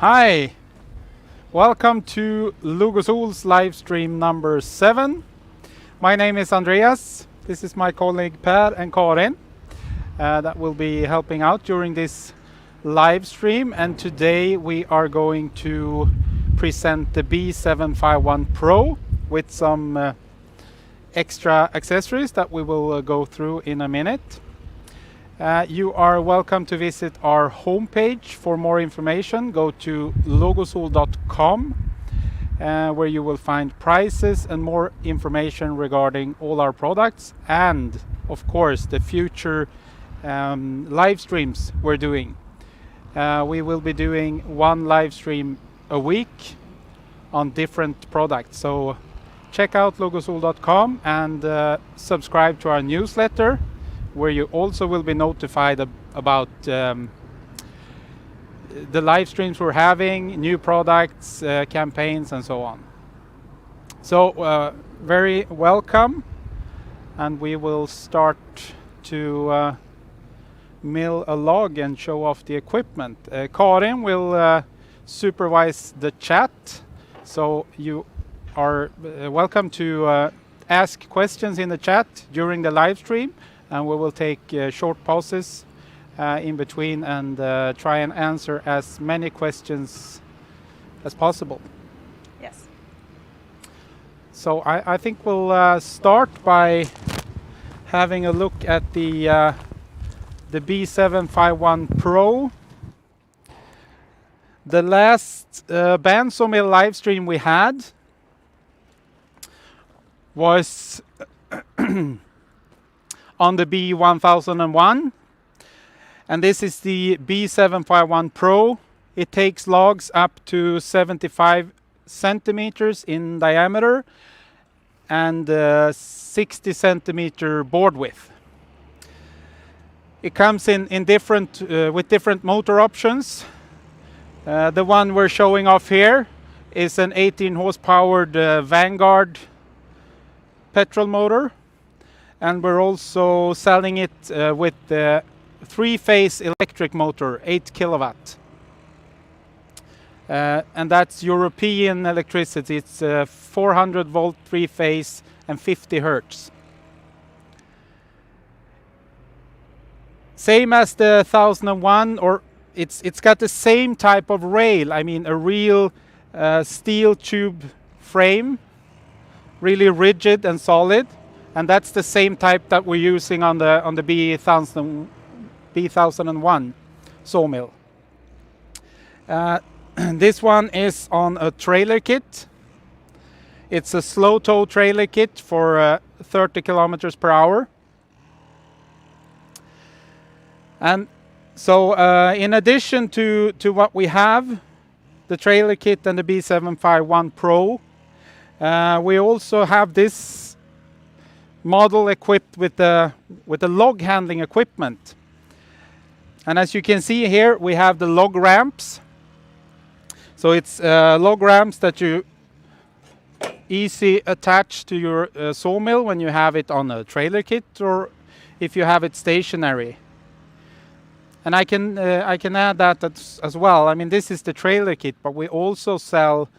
Hi, welcome to Logosol's live stream number 7. My name is Andreas. This is my colleague Per and Karin that will be helping out during this live stream. And today we are going to present the B751PRO with some extra accessories that we will go through in a minute. You are welcome to visit our homepage for more information. Go to logosol.com where you will find prices and more information regarding all our products and of course the future live streams we're doing. We will be doing one live stream a week on different products. So check out logosol.com and subscribe to our newsletter, where you also will be notified about the live streams we're having, new products, campaigns, and so on. So very welcome, and we will start to mill a log and show off the equipment. Karin will supervise the chat, so you are welcome to ask questions in the chat during the live stream. And we will take short pauses in between and try and answer as many questions as possible. Yes. So I think we'll start by having a look at the B751PRO. The last bandsaw mill live stream we had was on the B1001, and this is the B751PRO. It takes logs up to 75 centimeters in diameter and 60 centimeter board width. It comes in different with different motor options. The one we're showing off here is an 18 horsepower Vanguard petrol motor. And we're also selling it with the 3-phase electric motor, 8 kilowatt. And that's European electricity. It's 400 volt 3-phase and 50 hertz. Same as the 1001, or it's got the same type of rail. I mean, a real steel tube frame, really rigid and solid. And that's the same type that we're using on the B1001 sawmill. This one is on a trailer kit. It's a slow tow trailer kit for 30 kilometers per hour. And so in addition to what we have, the trailer kit and the B751PRO, we also have this model equipped with the log handling equipment. And as you can see here, we have the log ramps. So it's log ramps that you easy attach to your sawmill when you have it on a trailer kit or if you have it stationary. And I can add that as well. I mean, this is the trailer kit, but we also sell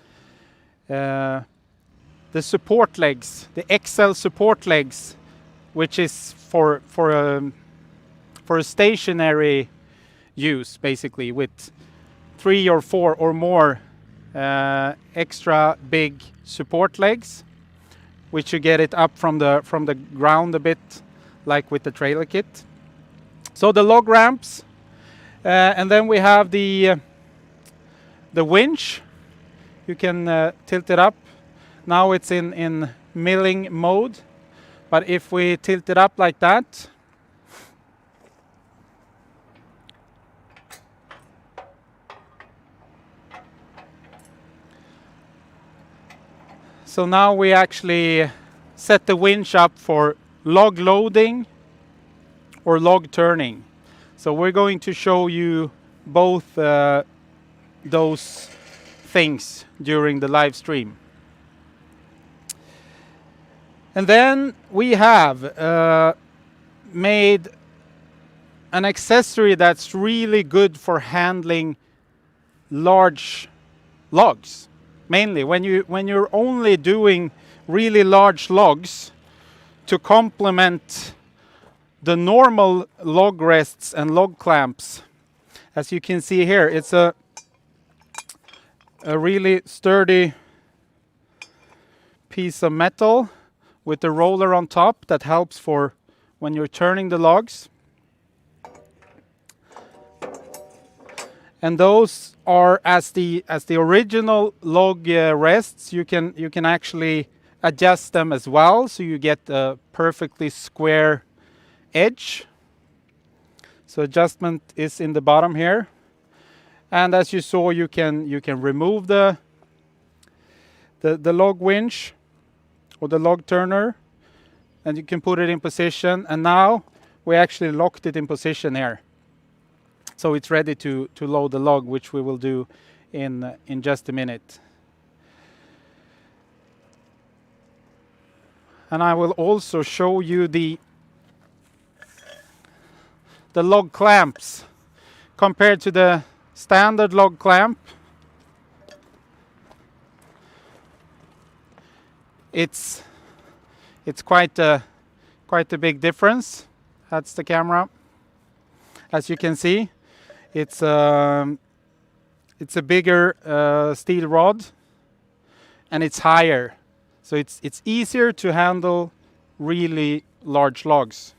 the support legs, the XL support legs, which is for a stationary use, basically, with 3 or 4 or more extra big support legs, which you get it up from the ground a bit, like with the trailer kit. So the log ramps, and then we have the winch. You can tilt it up. Now it's in milling mode, but if we tilt it up like that, so now we actually set the winch up for log loading or log turning. So we're going to show you both those things during the live stream. And then we have made an accessory that's really good for handling large logs. Mainly when you're only doing really large logs to complement the normal log rests and log clamps. As you can see here, it's a really sturdy piece of metal with a roller on top that helps for when you're turning the logs. And those are as the original log rests. You can actually adjust them as well, so you get a perfectly square edge. So adjustment is in the bottom here, and as you saw, you can remove the log winch or the log turner, and you can put it in position. And now we actually locked it in position here, so it's ready to load the log, which we will do in just a minute. And I will also show you the log clamps compared to the standard log clamp. It's quite a big difference. That's the camera. As you can see, it's a bigger steel rod, and it's higher, so it's easier to handle really large logs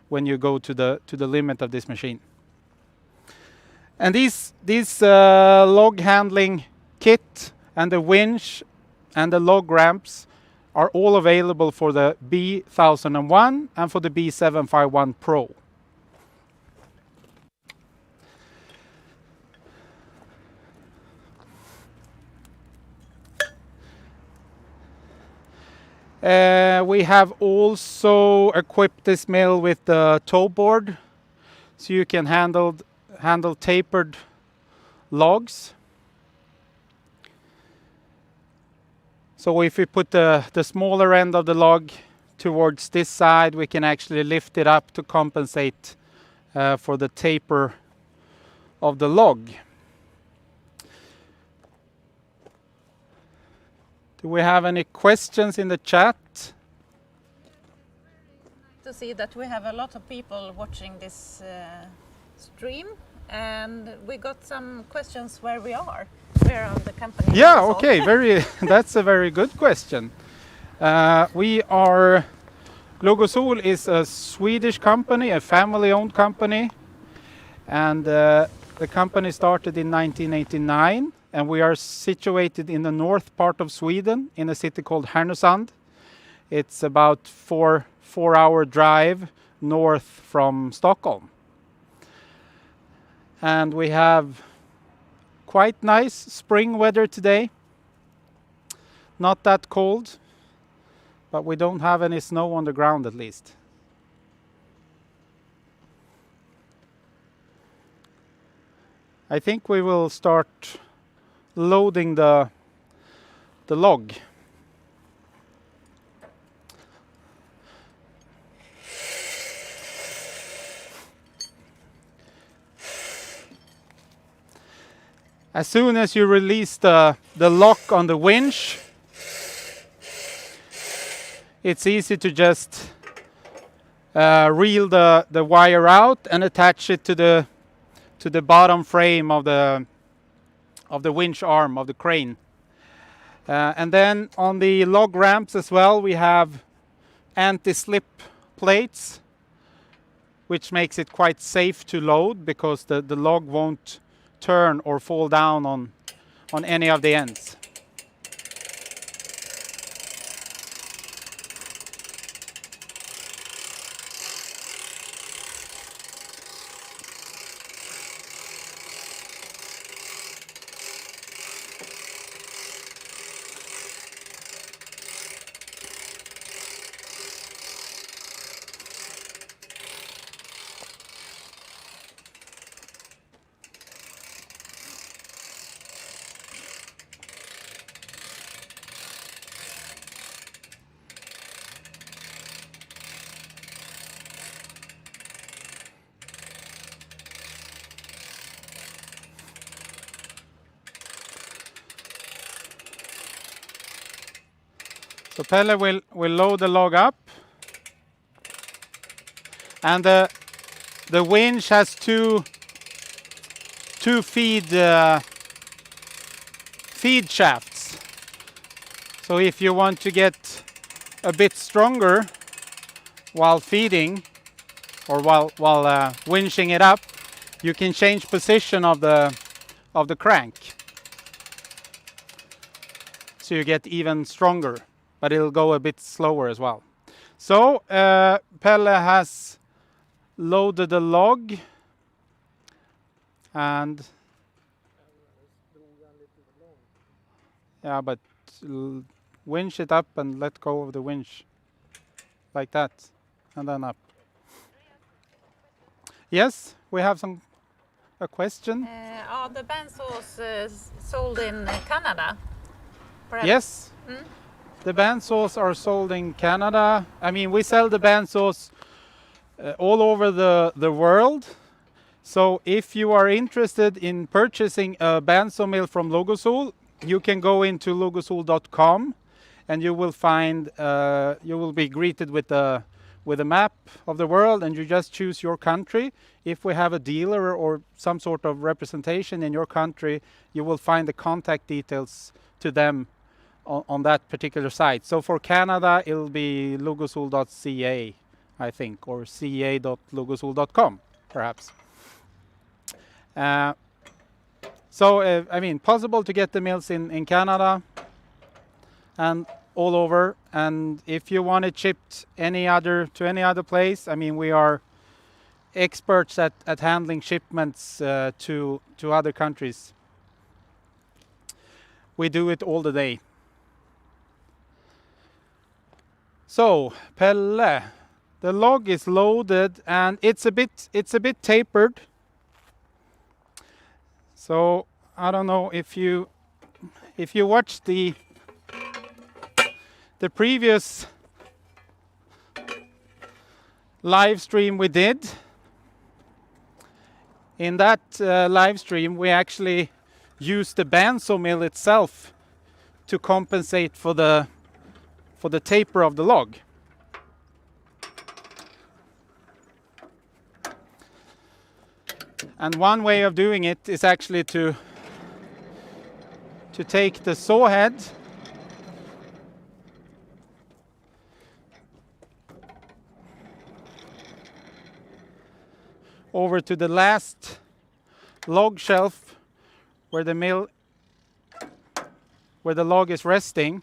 when you go to the limit of this machine. And these log handling kit and the winch and the log ramps are all available for the B1001 and for the B751PRO. We have also equipped this mill with the toe board, so you can handle tapered logs. So if we put the smaller end of the log towards this side, we can actually lift it up to compensate for the taper of the log. Do we have any questions in the chat? To see that we have a lot of people watching this stream, and we got some questions where we are. We're on the company. Yeah, okay, that's a very good question. Logosol is a Swedish company, a family-owned company, and the company started in 1989. And we are situated in the north part of Sweden in a city called Härnösand. It's about four-hour drive north from Stockholm. And we have quite nice spring weather today. Not that cold, but we don't have any snow on the ground at least. I think we will start loading the log. As soon as you release the lock on the winch, it's easy to just reel the wire out and attach it to the bottom frame of the winch arm of the crane. And then on the log ramps as well, we have anti-slip plates, which makes it quite safe to load because the log won't turn or fall down on any of the ends. So Pelle will load the log up, and the winch has two feed shafts. So if you want to get a bit stronger while feeding or while winching it up, you can change position of the crank, so you get even stronger, but it'll go a bit slower as well. So Pelle has loaded the log, and yeah, but winch it up and let go of the winch like that, and then up. Yes, we have a question. Are the bandsaws sold in Canada? Perhaps? Yes, the bandsaws are sold in Canada. I mean, we sell the bandsaws all over the world. So if you are interested in purchasing a bandsaw mill from Logosol, you can go into logosol.com, and you will find you will be greeted with a map of the world, and you just choose your country. If we have a dealer or some sort of representation in your country, you will find the contact details to them on that particular site. So for Canada, it'll be logosol.ca, I think, or ca.logosol.com, perhaps. So I mean, possible to get the mills in Canada and all over. And if you want it shipped to any other place, I mean, we are experts at handling shipments to other countries. We do it all the day. So Pelle, the log is loaded, and it's a bit tapered. So I don't know if you watched the previous live stream we did. In that live stream, we actually used the bandsaw mill itself to compensate for the taper of the log. And one way of doing it is actually to take the saw head over to the last log shelf where the log is resting,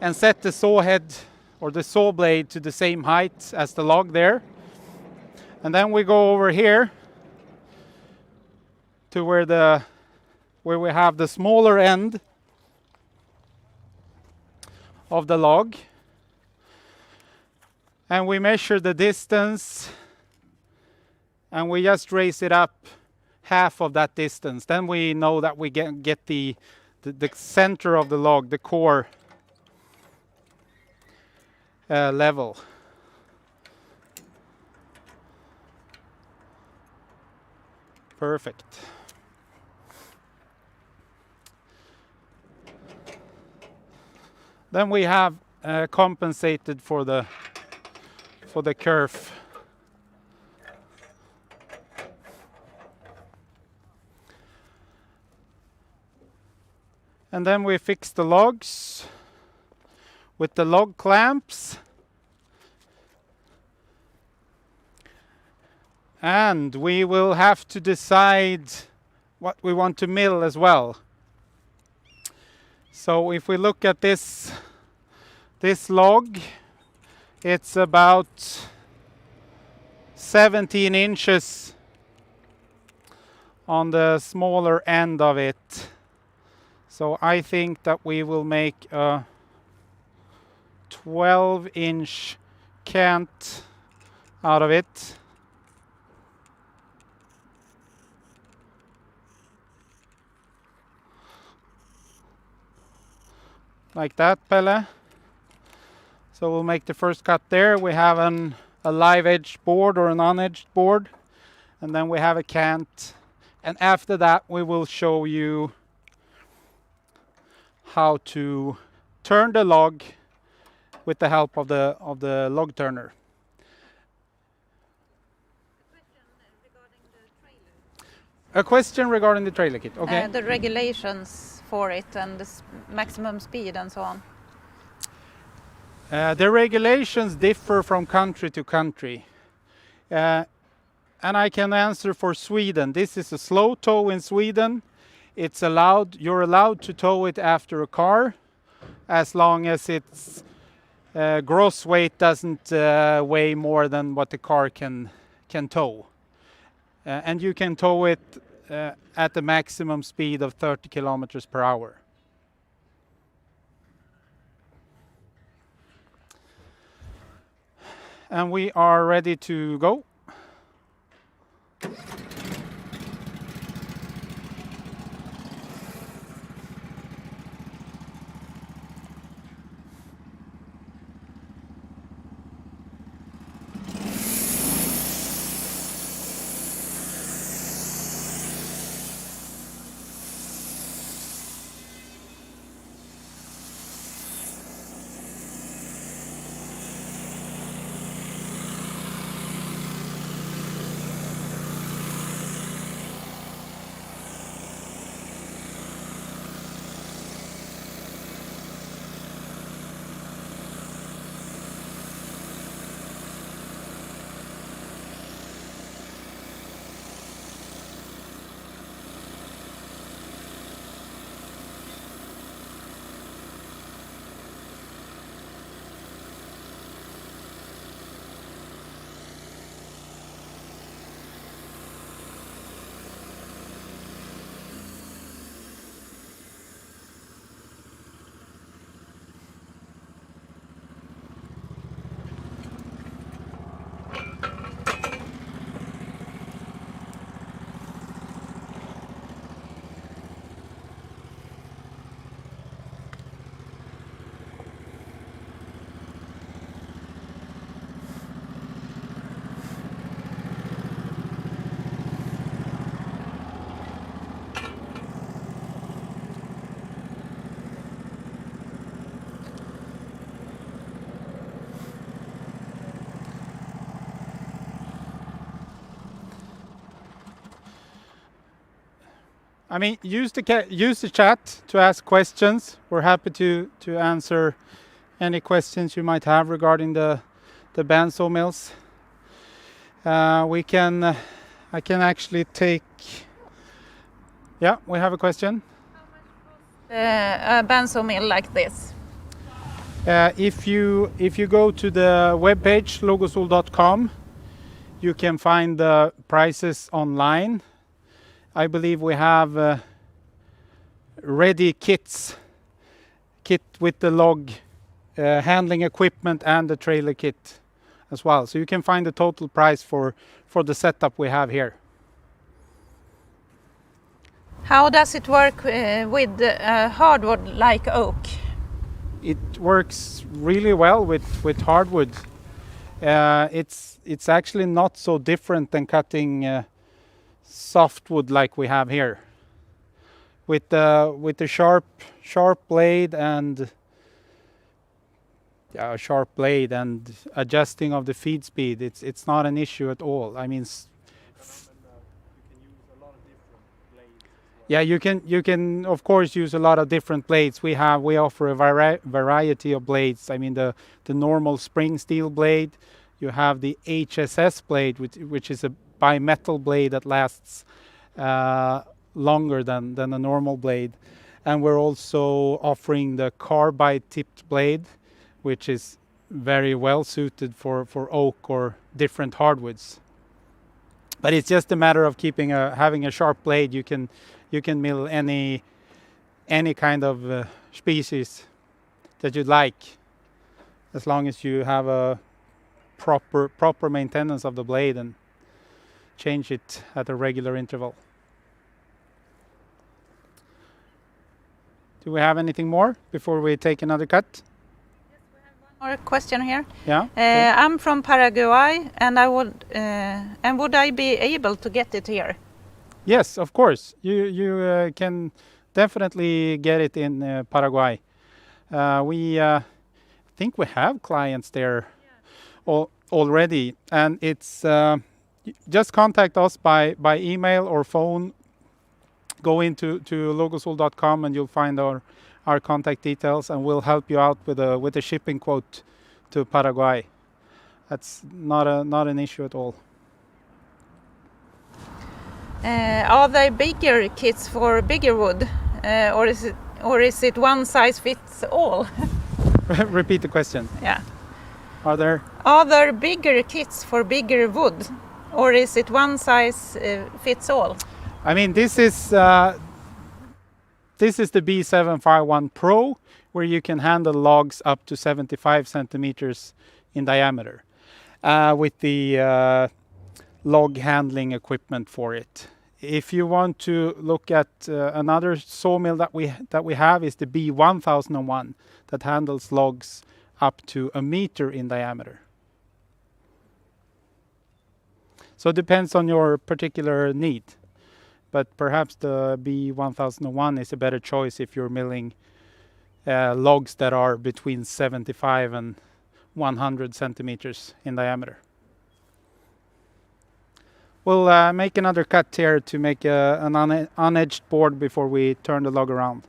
and set the saw head or the saw blade to the same height as the log there. And then we go over here to where we have the smaller end of the log, and we measure the distance, and we just raise it up half of that distance. Then we know that we get the center of the log, the core level. Perfect. Then we have compensated for the curve. And then we fix the logs with the log clamps. And we will have to decide what we want to mill as well. So if we look at this log, it's about 17 inches on the smaller end of it. So I think that we will make a 12-inch cant out of it. Like that, Pelle. So we'll make the first cut there. We have a live edged board or an unedged board, and then we have a cant. And after that, we will show you how to turn the log with the help of the log turner. A question regarding the trailer kit. Okay. The regulations for it and the maximum speed and so on. The regulations differ from country to country. And I can answer for Sweden. This is a slow tow in Sweden. It's allowed, you're allowed to tow it after a car as long as its gross weight doesn't weigh more than what the car can tow. And you can tow it at the maximum speed of 30 kilometers per hour. And we are ready to go. I mean, use the chat to ask questions. We're happy to answer any questions you might have regarding the bandsaw mills. I can actually take. Yeah, we have a question. A bandsaw mill like this. If you go to the webpage logosol.com, you can find the prices online. I believe we have ready kit with the log handling equipment and the trailer kit as well. So you can find the total price for the setup we have here. How does it work with hardwood like oak? It works really well with hardwood. It's actually not so different than cutting softwood like we have here. With the sharp blade and a sharp blade and adjusting of the feed speed, it's not an issue at all. I mean, yeah, you can of course use a lot of different blades. We offer a variety of blades. I mean, the normal spring steel blade. You have the HSS blade, which is a bimetal blade that lasts longer than a normal blade, and we're also offering the carbide tipped blade, which is very well suited for oak or different hardwoods. But it's just a matter of having a sharp blade. You can mill any kind of species that you'd like, as long as you have a proper maintenance of the blade and change it at a regular interval. Do we have anything more before we take another cut? Yes, we have one more question here. Yeah. Okay. I'm from Paraguay, and would I be able to get it here? Yes, of course. You can definitely get it in Paraguay. We think we have clients there already, and it's just contact us by email or phone. Go into logosol.com and you'll find our contact details, and we'll help you out with a shipping quote to Paraguay. That's not an issue at all. Are there bigger kits for bigger wood, or is it one size fits all? Repeat the question. Yeah. Are there bigger kits for bigger wood, or is it one size fits all? I mean, this is the B751PRO, where you can handle logs up to 75 centimeters in diameter, with the log handling equipment for it. If you want to look at another sawmill that we have is the B1001 that handles logs up to a meter in diameter. So it depends on your particular need, but perhaps the B1001 is a better choice if you're milling logs that are between 75 and 100 centimeters in diameter. We'll make another cut here to make an unedged board before we turn the log around.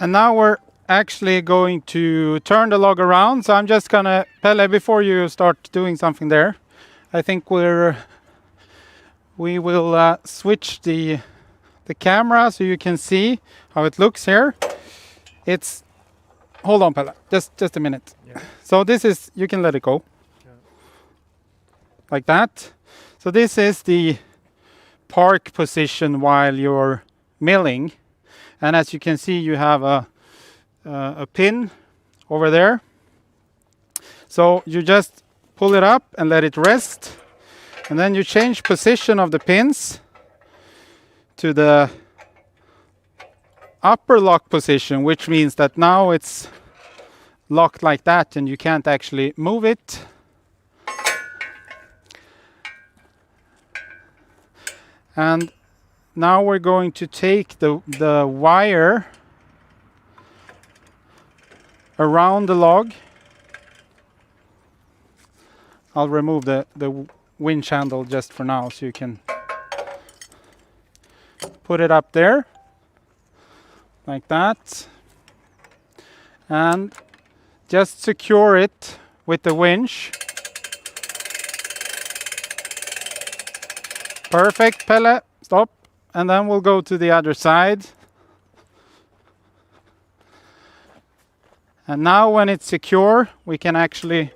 And now we're actually going to turn the log around. So I'm just gonna, Pelle, before you start doing something there, I think we will switch the camera so you can see how it looks here. It's, hold on, Pelle, just a minute. Yeah. So this is, you can let it go. Yeah. Like that. So this is the park position while you're milling. And as you can see, you have a pin over there. So you just pull it up and let it rest. And then you change position of the pins to the upper lock position, which means that now it's locked like that and you can't actually move it. And now we're going to take the wire around the log. I'll remove the winch handle just for now so you can put it up there like that, and just secure it with the winch. Perfect, Pelle, stop. And then we'll go to the other side. And now when it's secure, we can actually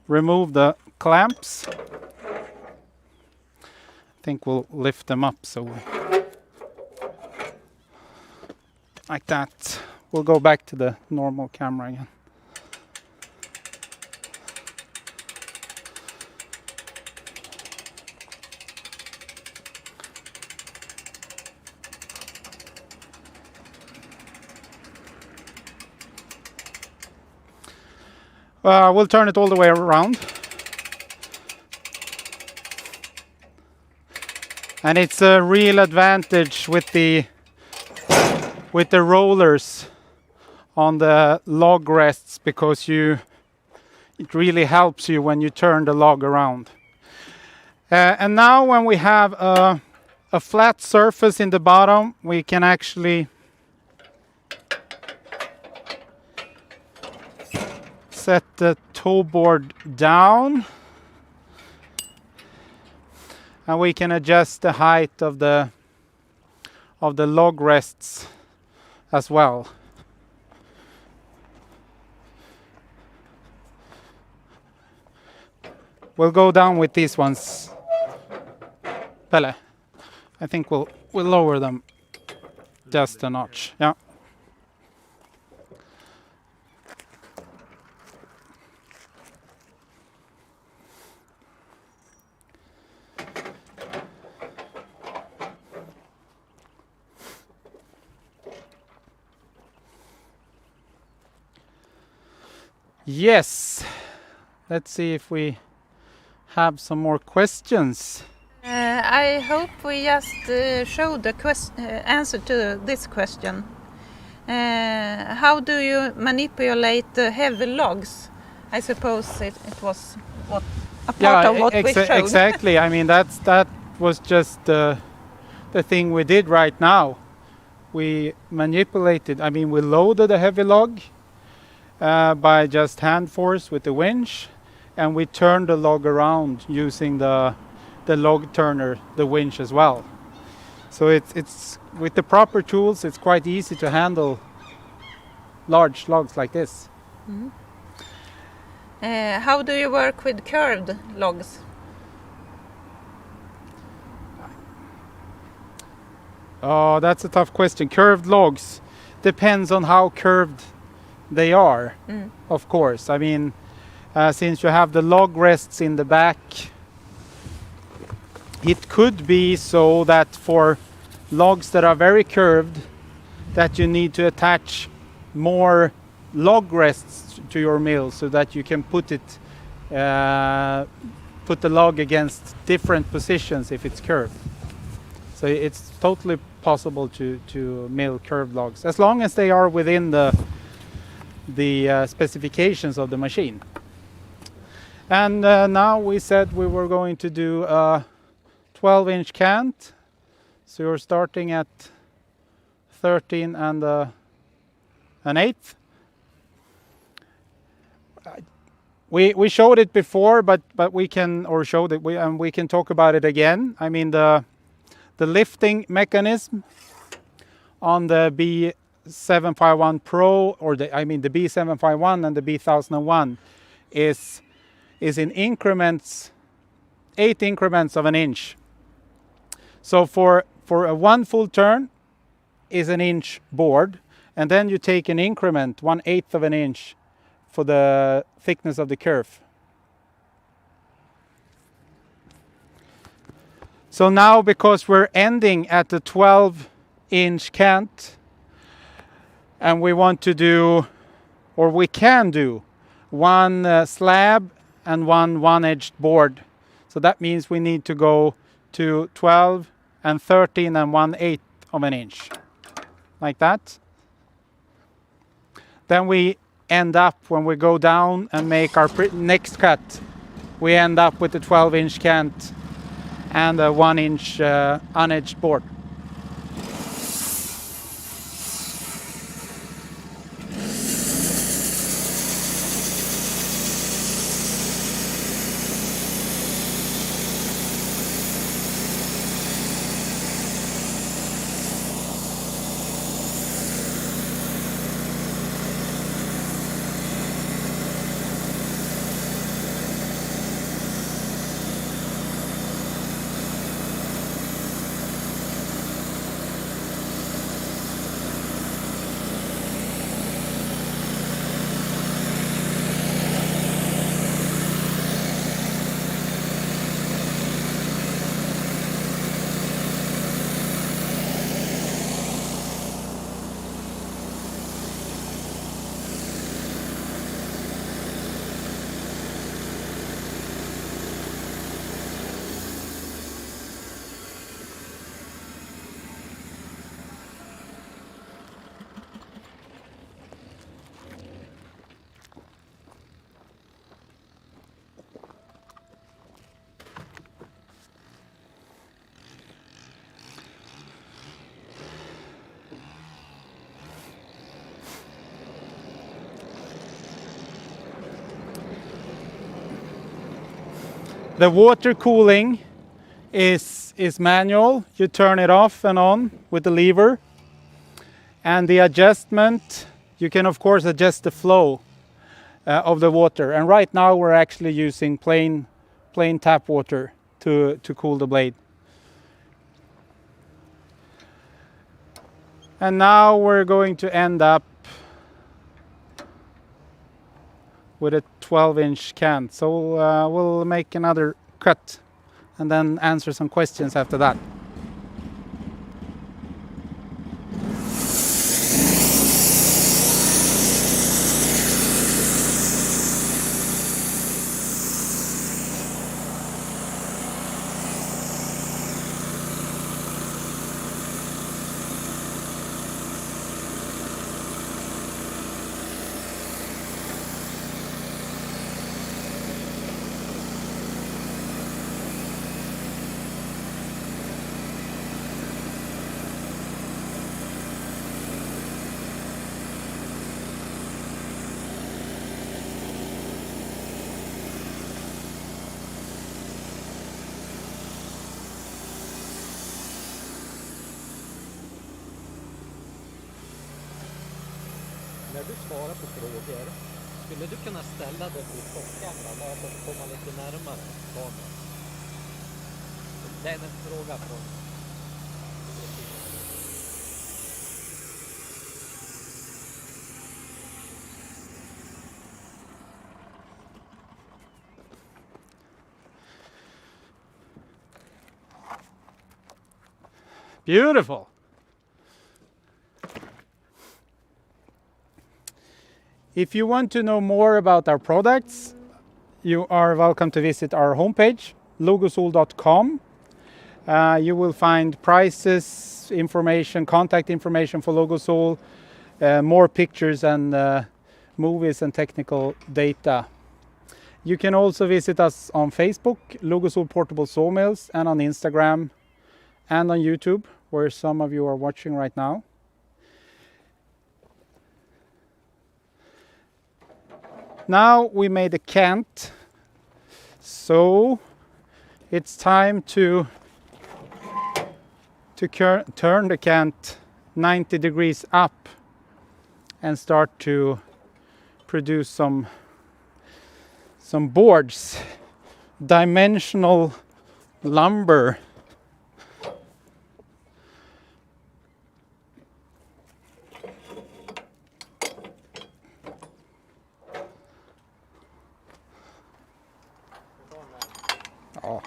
remove the clamps. I think we'll lift them up so like that. We'll go back to the normal camera again. We'll turn it all the way around. And it's a real advantage with the rollers on the log rests, because it really helps you when you turn the log around. And now when we have a flat surface in the bottom, we can actually set the toe board down, and we can adjust the height of the log rests as well. We'll go down with these ones. Pelle, I think we'll lower them just a notch. Yeah. Yes. Let's see if we have some more questions. I hope we just showed the answer to this question. How do you manipulate the heavy logs? I suppose it was a part of what we showed. Exactly. I mean, that was just the thing we did right now. We manipulated. I mean, we loaded a heavy log by just hand force with the winch, and we turned the log around using the log turner, the winch as well. So it's with the proper tools, it's quite easy to handle large logs like this. Mm-hmm. How do you work with curved logs? Oh, that's a tough question. Curved logs depends on how curved they are, of course. I mean, since you have the log rests in the back, it could be so that for logs that are very curved, that you need to attach more log rests to your mill so that you can put the log against different positions if it's curved. So it's totally possible to mill curved logs, as long as they are within the specifications of the machine. And now we said we were going to do a 12-inch cant. So you're starting at 13 and an eighth. We showed it before, but we can, or showed it, we can talk about it again. I mean, the lifting mechanism on the B751PRO, or the B751 and the B1001 is in increments, 8 increments of an inch. So for a 1 full turn is an inch board, and then you take an increment 1/8 of an inch for the thickness of the kerf. So now, because we're ending at the 12-inch cant, and we want to do, or we can do, one slab and one edged board. So that means we need to go to 12 and 13 and 1/8 of an inch, like that. Then we end up, when we go down and make our next cut, we end up with a 12-inch cant and a 1-inch unedged board. The water cooling is manual. You turn it off and on with the lever. And the adjustment, you can of course adjust the flow of the water. And right now we're actually using plain tap water to cool the blade. And now we're going to end up with a 12-inch can. So we'll make another cut and then answer some questions after that. När du svarar på frågor, skulle du kunna ställa dig vid klockan bara för att komma lite närmare kameran? Det är en fråga från... Beautiful. If you want to know more about our products, you are welcome to visit our homepage, logosol.com. You will find prices, information, contact information for Logosol, more pictures and movies and technical data. You can also visit us on Facebook, Logosol Portable Sawmills, and on Instagram and on YouTube, where some of you are watching right now. Now we made a cant, so it's time to turn the cant 90 degrees up and start to produce some boards, dimensional lumber. Oh.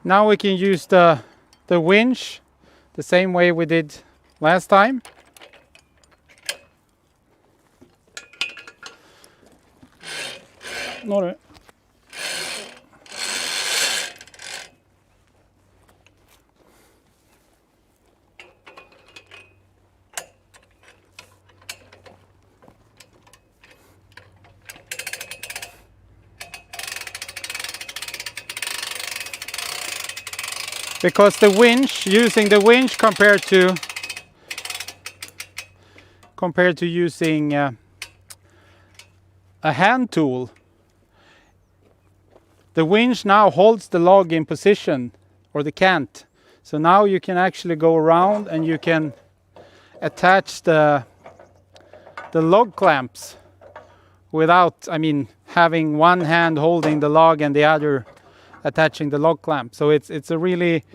Now we can use the winch the same way we did last time. Några. Because the winch, using the winch compared to using a hand tool, the winch now holds the log in position, or the cant. So now you can actually go around and you can attach the log clamps without, having one hand holding the log and the other attaching the log clamp. So it's a really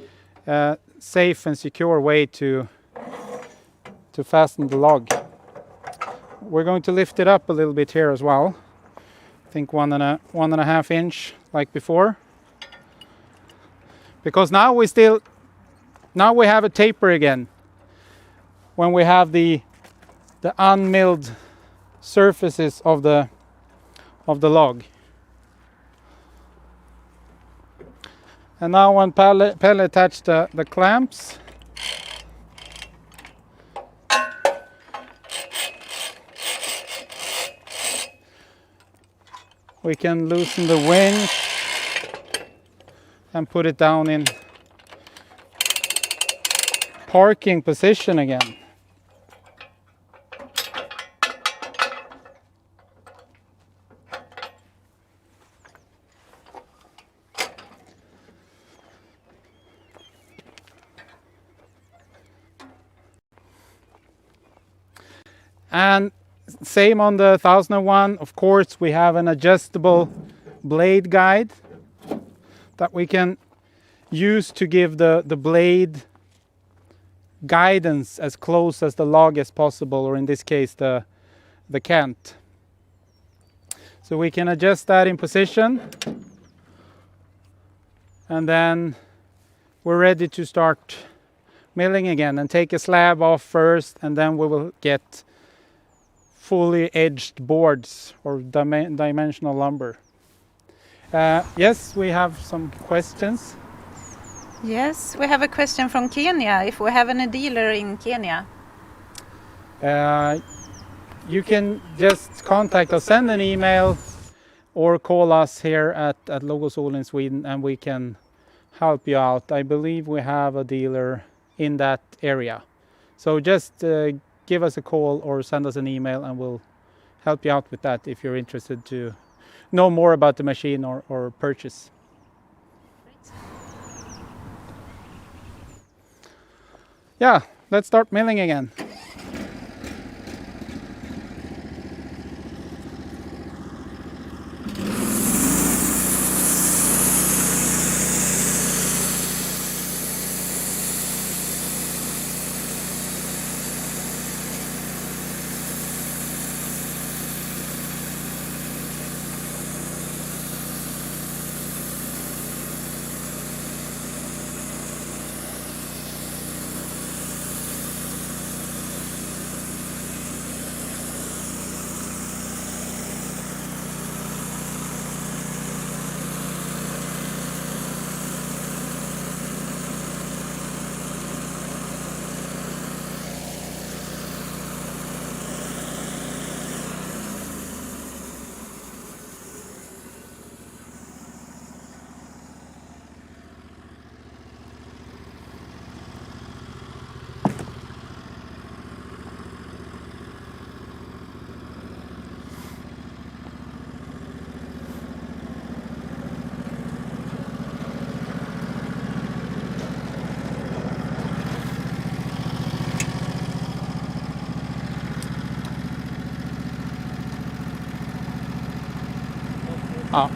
safe and secure way to fasten the log. We're going to lift it up a little bit here as well. I think 1.5 inch like before. Because now we have a taper again when we have the unmilled surfaces of the log. And now when Pelle attached the clamps, we can loosen the winch and put it down in parking position again. And same on the 1001, of course, we have an adjustable blade guide that we can use to give the blade guidance as close as the log as possible, or in this case the cant. So we can adjust that in position, and then we're ready to start milling again, and take a slab off first, and then we will get fully edged boards or dimensional lumber. Yes, we have some questions. Yes, we have a question from Kenya, if we have any dealer in Kenya. You can just contact us, send an email, or call us here at Logosol in Sweden, and we can help you out. I believe we have a dealer in that area. So just give us a call or send us an email, and we'll help you out with that if you're interested to know more about the machine or purchase. Yeah, let's start milling again. Ja.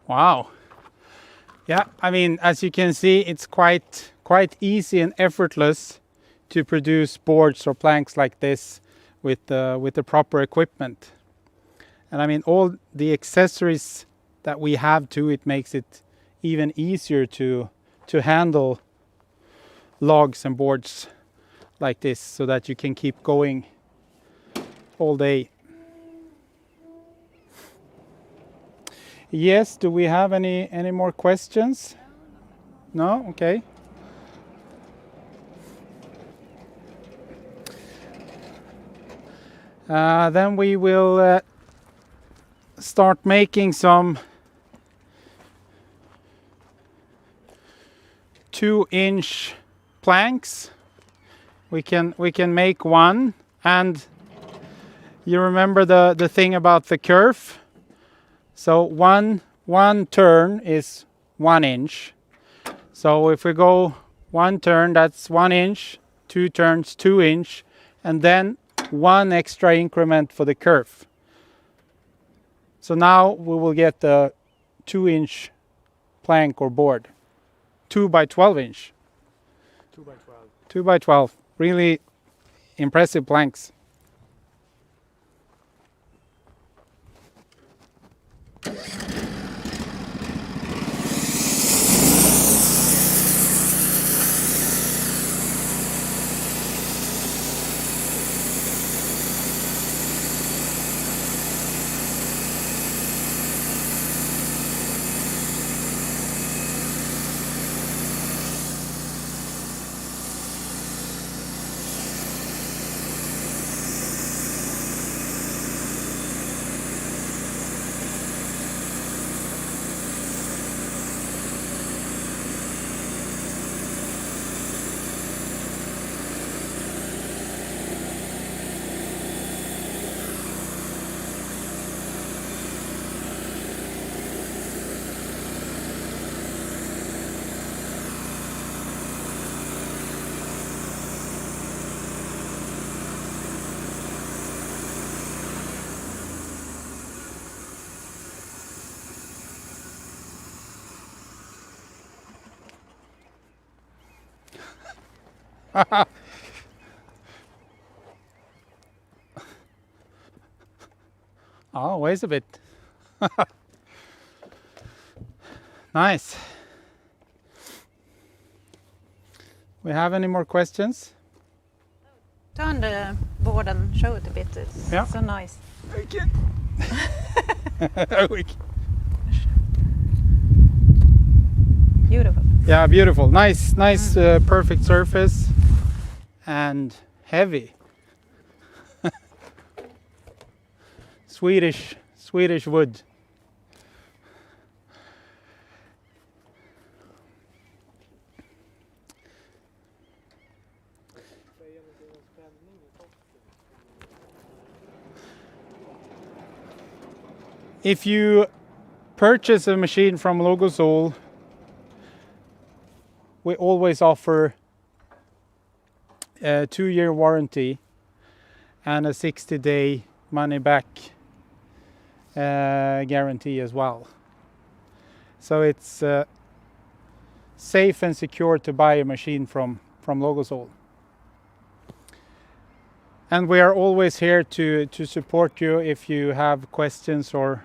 Wow. Yeah, I mean, as you can see, it's quite easy and effortless to produce boards or planks like this with the proper equipment. And I mean, all the accessories that we have to it makes it even easier to handle logs and boards like this, so that you can keep going all day. Yes, do we have any more questions? No? Okay. Then we will start making some 2-inch planks. We can make one, and you remember the thing about the curve? So one turn is 1 inch. So if we go 1 turn, that's 1 inch, 2 turns, 2 inch, and then 1 extra increment for the curve. So now we will get the 2 inch plank or board, 2 by 12 inch. 2 by 12. 2 by 12, really impressive planks. Oh, weighs a bit. Nice. We have any more questions? Turn the board and show it a bit. It's Yeah. so nice. Beautiful. Yeah, beautiful. Nice, perfect surface and heavy. Swedish wood. If you purchase a machine from Logosol, we always offer a 2-year warranty and a 60-day money-back guarantee as well. So it's safe and secure to buy a machine from Logosol. And we are always here to support you if you have questions or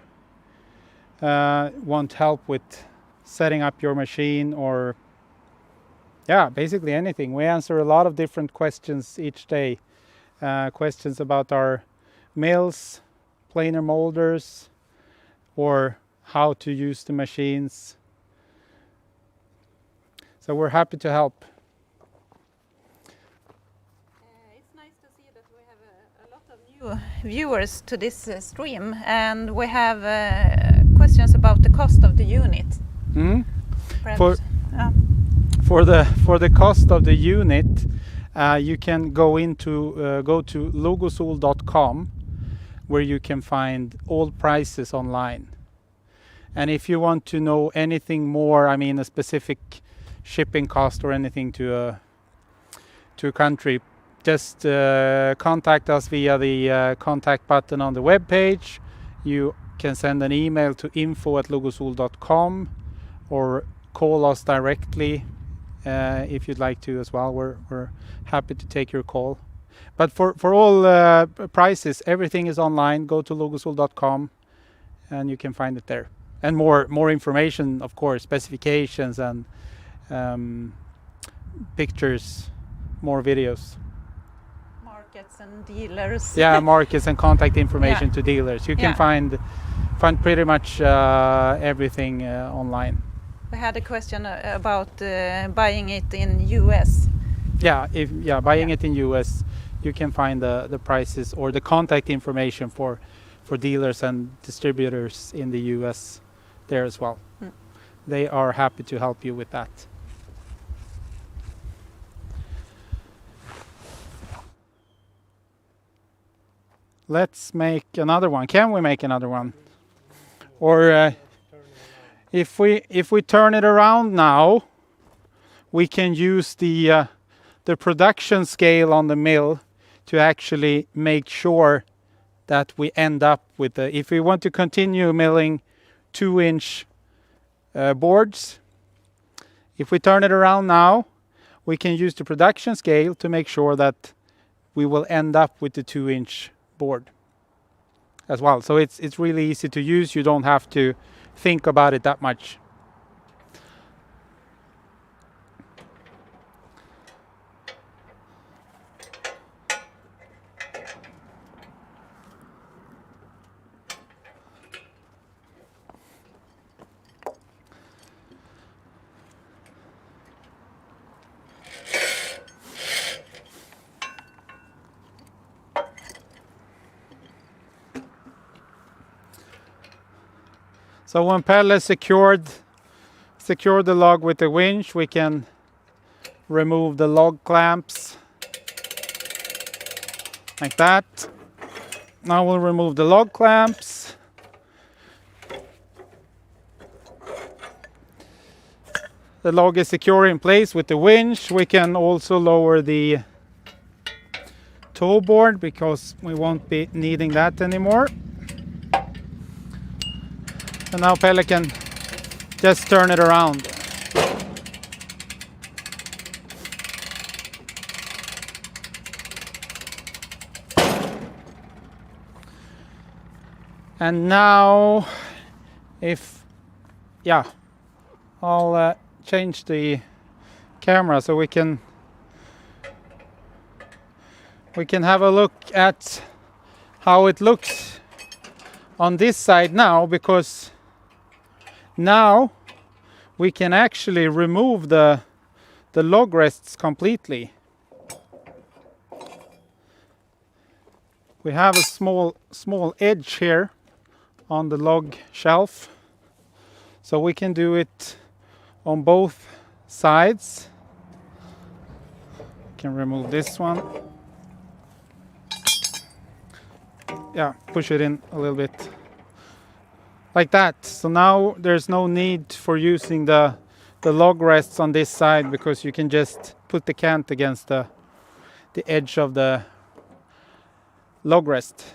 want help with setting up your machine, or basically anything. We answer a lot of different questions each day. Questions about our mills, planer molders, or how to use the machines. So we're happy to help. It's nice to see that we have a lot of new viewers to this stream, and we have questions about the cost of the unit. Mm-hmm. Perhaps, For the cost of the unit, you can go to logosol.com, where you can find all prices online. And if you want to know anything more, I mean a specific shipping cost or anything to a country, just contact us via the contact button on the web page. You can send an email to info@logosol.com or call us directly if you'd like to as well. We're happy to take your call. But for all prices, everything is online. Go to logosol.com and you can find it there. And more information, of course, specifications and pictures, more videos. markets and dealers. Yeah, markets and contact information to dealers. You can find pretty much everything online. We had a question about buying it in US. Buying it in US, you can find the prices or the contact information for dealers and distributors in the US there as well. They are happy to help you with that. Let's make another one. Can we make another one? Or if we turn it around now, we can use the production scale on the mill to actually make sure that we end up with the, if we want to continue milling 2-inch boards, if we turn it around now, we can use the production scale to make sure that we will end up with the 2-inch board as well. So it's really easy to use. You don't have to think about it that much. So when Pelle secured the log with the winch, we can remove the log clamps like that. Now we'll remove the log clamps. The log is secure in place with the winch. We can also lower the toe board because we won't be needing that anymore. And now Pelle can just turn it around. And now, I'll change the camera so we can have a look at how it looks on this side now, because now we can actually remove the log rests completely. We have a small edge here on the log shelf, so we can do it on both sides. Can remove this one. Yeah, push it in a little bit like that. So now there's no need for using the log rests on this side, because you can just put the cant against the edge of the log rest,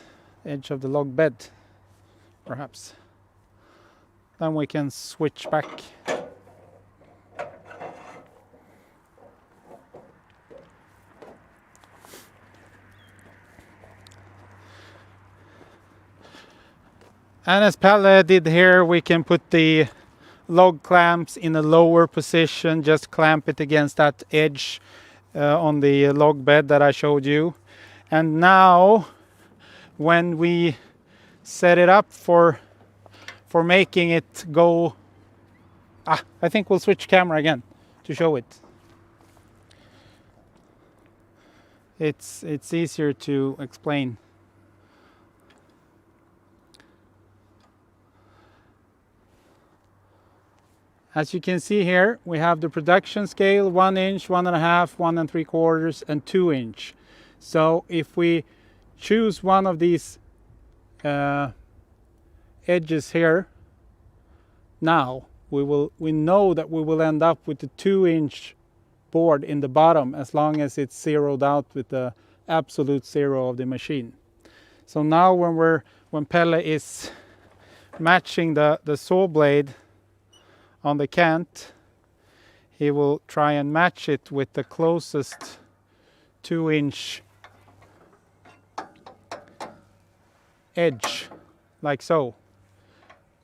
edge of the log bed, perhaps. Then we can switch back. And as Pelle did here, we can put the log clamps in a lower position, just clamp it against that edge on the log bed that I showed you. And now when we set it up for making it go, I think we'll switch camera again to show it. It's easier to explain. As you can see here, we have the production scale, 1 inch, 1.5, 1 3/4, and 2 inch. So if we choose one of these edges here, now we know that we will end up with the 2-inch board in the bottom, as long as it's zeroed out with the absolute zero of the machine. So now when Pelle is matching the saw blade on the cant, he will try and match it with the closest 2-inch edge, like so.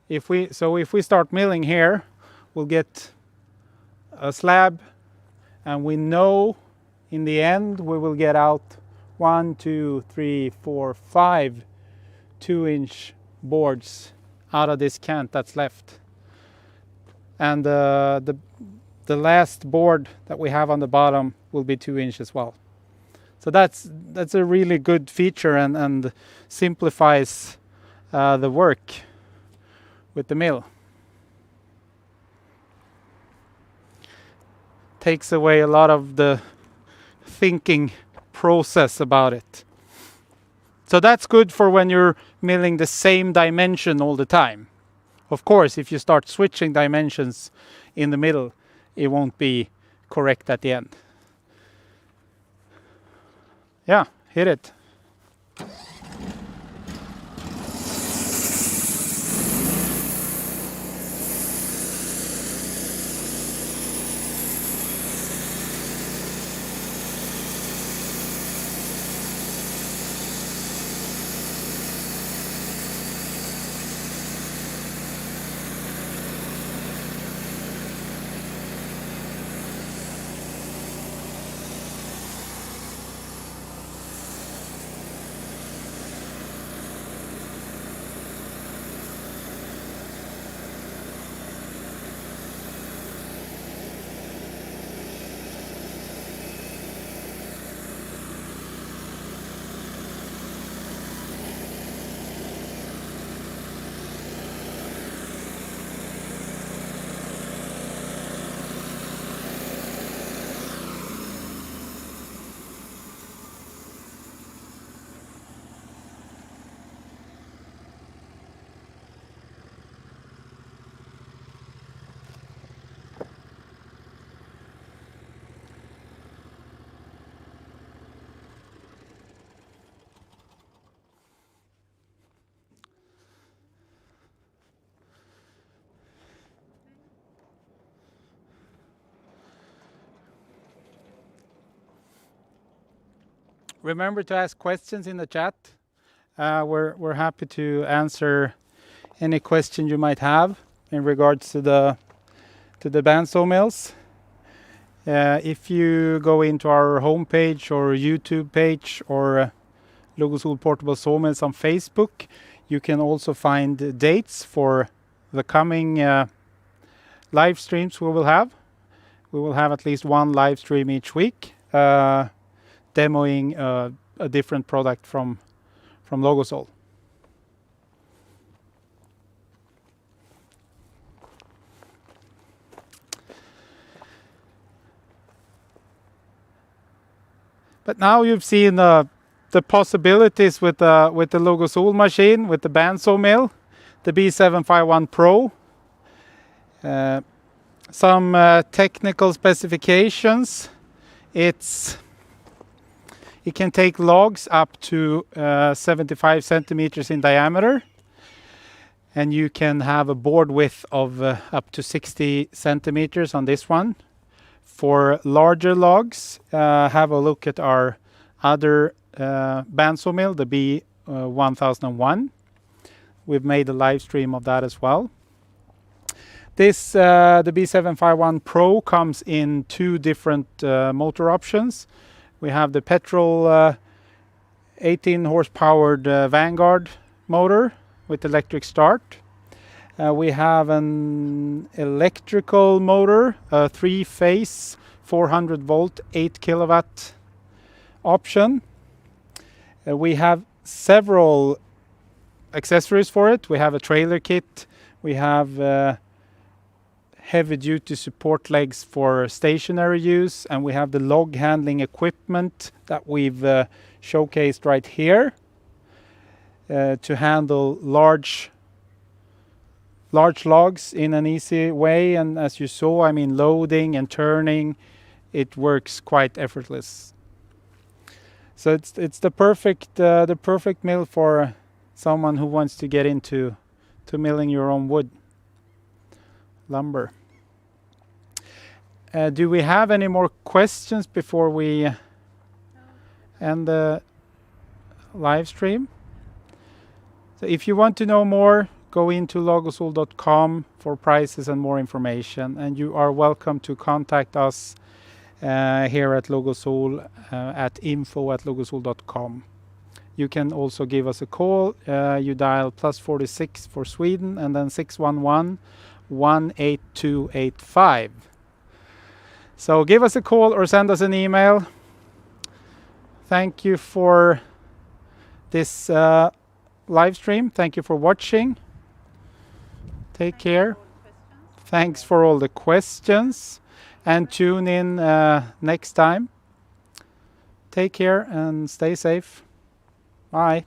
If we start milling here, we'll get a slab, and we know in the end we will get out 1, 2, 3, 4, 5 2-inch boards out of this cant that's left. And the last board that we have on the bottom will be 2 inch as well. So that's a really good feature, and simplifies the work with the mill. Takes away a lot of the thinking process about it. So that's good for when you're milling the same dimension all the time. Of course, if you start switching dimensions in the middle, it won't be correct at the end. Yeah, hit it. Remember to ask questions in the chat. We're happy to answer any question you might have in regards to the bandsaw mills. If you go into our homepage or YouTube page or Logosol Portable Sawmills on Facebook, you can also find dates for the coming live streams we will have. We will have at least one live stream each week, demoing a different product from Logosol. But now you've seen the possibilities with the Logosol machine, with the bandsaw mill, the B751PRO. Some technical specifications. It can take logs up to 75 centimeters in diameter, and you can have a board width of up to 60 centimeters on this one. For larger logs, have a look at our other bandsaw mill, the B1001. We've made a live stream of that as well. This, the B751PRO, comes in two different motor options. We have the petrol 18 horsepowered Vanguard motor with electric start. We have an electrical motor, a 3-phase 400 volt 8 kilowatt option. We have several accessories for it. We have a trailer kit. We have heavy duty support legs for stationary use, and we have the log handling equipment that we've showcased right here to handle large logs in an easy way. And as you saw, I mean, loading and turning, it works quite effortless. So it's the perfect mill for someone who wants to get into milling your own wood lumber. Do we have any more questions before we end the live stream? So if you want to know more, go into logosol.com for prices and more information, and you are welcome to contact us here at Logosol at info@logosol.com. You can also give us a call. You dial +46 for Sweden and then 611-18285. So give us a call or send us an email. Thank you for this live stream. Thank you for watching. Take care. Thanks for all the questions. And tune in next time. Take care and stay safe. Bye.